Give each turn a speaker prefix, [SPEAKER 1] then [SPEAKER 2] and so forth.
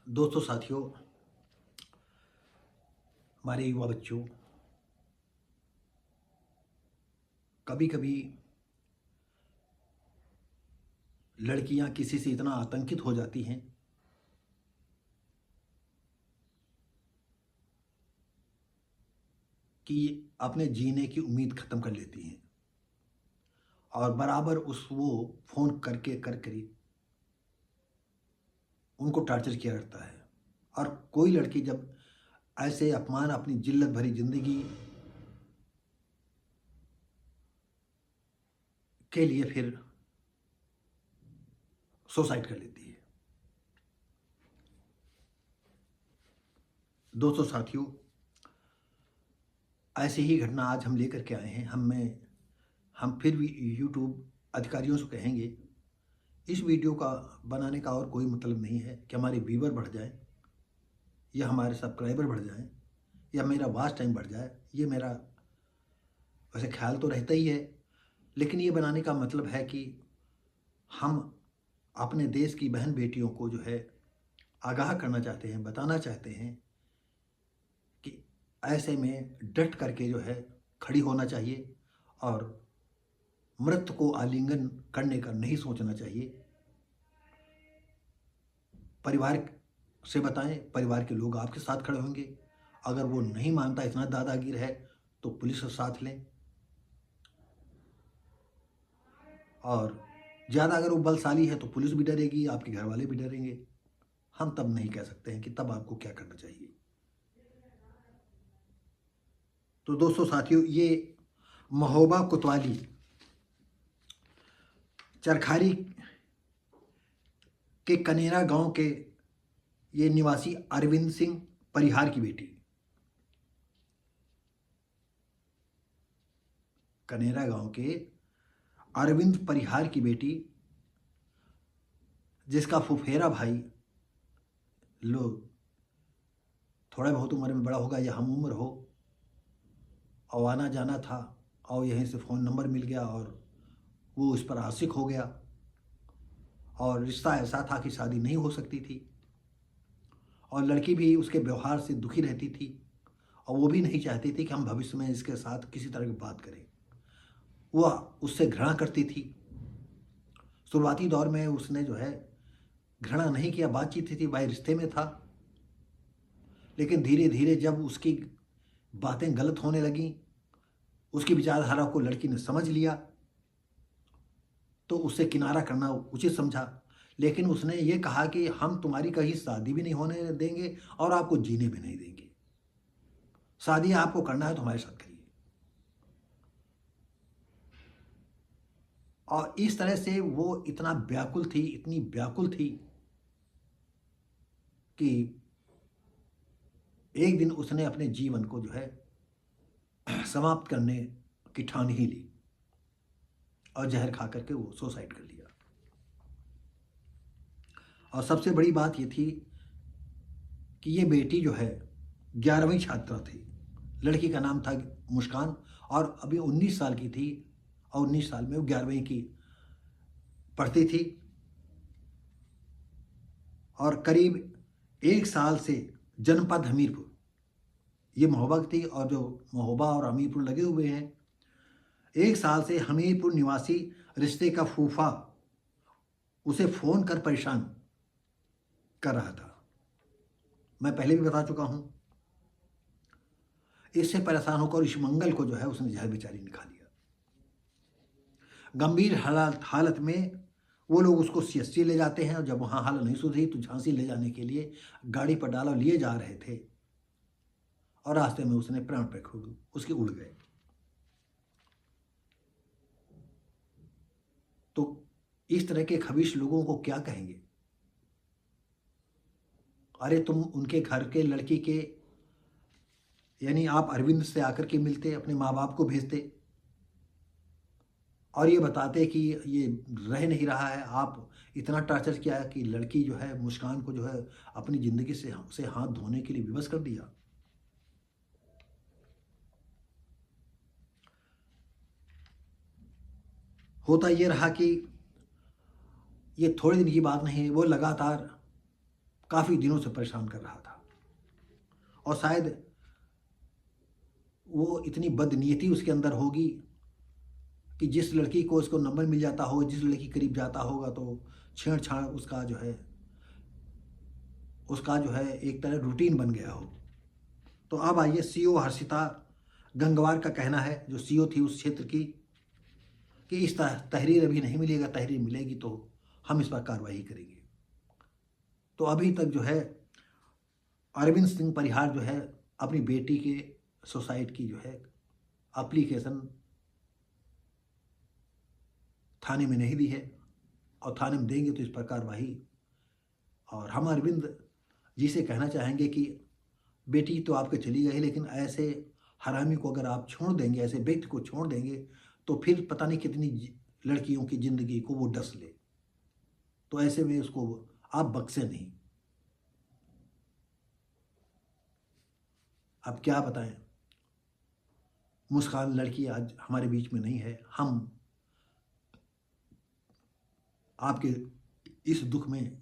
[SPEAKER 1] दोस्तों साथियों, हमारे युवा बच्चों, कभी कभी लड़कियां किसी से इतना आतंकित हो जाती हैं कि अपने जीने की उम्मीद ख़त्म कर लेती हैं और बराबर उस वो फ़ोन करके कर करी उनको टॉर्चर किया करता है। और कोई लड़की जब ऐसे अपमान अपनी जिल्लत भरी ज़िंदगी के लिए फिर सुसाइड कर लेती है। दोस्तों साथियों, ऐसी ही घटना आज हम लेकर के आए हैं। हम फिर भी यूट्यूब अधिकारियों से कहेंगे, इस वीडियो का बनाने का और कोई मतलब नहीं है कि हमारे व्यूवर बढ़ जाएं या हमारे सब्सक्राइबर बढ़ जाएं या मेरा वॉच टाइम बढ़ जाए। ये मेरा वैसे ख्याल तो रहता ही है, लेकिन ये बनाने का मतलब है कि हम अपने देश की बहन बेटियों को जो है आगाह करना चाहते हैं, बताना चाहते हैं कि ऐसे में डट करके जो है खड़ी होना चाहिए और मृत को आलिंगन करने का नहीं सोचना चाहिए। परिवार से बताएं, परिवार के लोग आपके साथ खड़े होंगे। अगर वो नहीं मानता, इतना दादागिर है, तो पुलिस का साथ लें। और ज़्यादा अगर वो बलशाली है तो पुलिस भी डरेगी, आपके घर वाले भी डरेंगे। हम तब नहीं कह सकते हैं कि तब आपको क्या करना चाहिए। तो दोस्तों साथियों, ये महोबा कोतवाली चरखारी के कनेरा गांव के ये निवासी अरविंद सिंह परिहार की बेटी, कनेरा गांव के अरविंद परिहार की बेटी, जिसका फुफेरा भाई लोग थोड़ा बहुत उम्र में बड़ा होगा या हम उम्र हो, और आना जाना था और यहीं से फ़ोन नंबर मिल गया और वो उस पर आशिक हो गया। और रिश्ता ऐसा था कि शादी नहीं हो सकती थी और लड़की भी उसके व्यवहार से दुखी रहती थी और वो भी नहीं चाहती थी कि हम भविष्य में इसके साथ किसी तरह की बात करें। वह उससे घृणा करती थी। शुरुआती दौर में उसने जो है घृणा नहीं किया, बातचीत थी, भाई रिश्ते में था। लेकिन धीरे धीरे जब उसकी बातें गलत होने लगीं, उसकी विचारधारा को लड़की ने समझ लिया, तो उससे किनारा करना उचित समझा। लेकिन उसने ये कहा कि हम तुम्हारी कहीं शादी भी नहीं होने देंगे और आपको जीने भी नहीं देंगे। शादी आपको करना है तो हमारे साथ करिए। और इस तरह से वो इतना व्याकुल थी, इतनी व्याकुल थी कि एक दिन उसने अपने जीवन को जो है समाप्त करने की ठान ही ली और जहर खा करके वो सुसाइड कर लिया। और सबसे बड़ी बात ये थी कि ये बेटी जो है 11वीं छात्रा थी। लड़की का नाम था मुस्कान और अभी 19 साल की थी और 19 साल में वो 11वीं की पढ़ती थी। और करीब 1 साल से जनपद हमीरपुर, ये महोबा थी और जो महोबा और हमीरपुर लगे हुए हैं, 1 साल से हमीरपुर निवासी रिश्ते का फूफा उसे फ़ोन कर परेशान कर रहा था। मैं पहले भी बता चुका हूँ। इससे परेशान होकर इस मंगल को जो है उसने जहर बेचारी ने खा लिया। गंभीर हालत में वो लोग उसको सीएससी ले जाते हैं और जब वहाँ हालत नहीं सुधरी तो झांसी ले जाने के लिए गाड़ी पर डाला, लिए जा रहे थे और रास्ते में उसने प्राण पे उसके उड़ गए। तो इस तरह के खबीश लोगों को क्या कहेंगे? अरे तुम उनके घर के लड़की के, यानी आप अरविंद से आकर के मिलते, अपने माँ बाप को भेजते और ये बताते कि ये रह नहीं रहा है। आप इतना टॉर्चर किया है कि लड़की जो है मुस्कान को जो है अपनी ज़िंदगी से हाथ धोने के लिए विवश कर दिया। होता ये रहा कि ये थोड़े दिन की बात नहीं, वो लगातार काफ़ी दिनों से परेशान कर रहा था। और शायद वो इतनी बदनीयती उसके अंदर होगी कि जिस लड़की को उसको नंबर मिल जाता हो, जिस लड़की के करीब जाता होगा तो छेड़छाड़ उसका जो है एक तरह रूटीन बन गया हो। तो अब आइए सीओ हर्षिता गंगवार का कहना है, जो सीओ थी उस क्षेत्र की, कि इस तहरीर अभी नहीं मिलेगा, तहरीर मिलेगी तो हम इस पर कार्रवाई करेंगे। तो अभी तक जो है अरविंद सिंह परिहार जो है अपनी बेटी के सुसाइड की जो है एप्लीकेशन थाने में नहीं दी है, और थाने में देंगे तो इस पर कार्रवाई। और हम अरविंद जी से कहना चाहेंगे कि बेटी तो आपके चली गई, लेकिन ऐसे हरामी को अगर आप छोड़ देंगे, ऐसे व्यक्ति को छोड़ देंगे, तो फिर पता नहीं कितनी लड़कियों की ज़िंदगी को वो डस ले। तो ऐसे में उसको आप बख्शे नहीं। अब क्या बताएं, मुस्कान लड़की आज हमारे बीच में नहीं है। हम आपके इस दुख में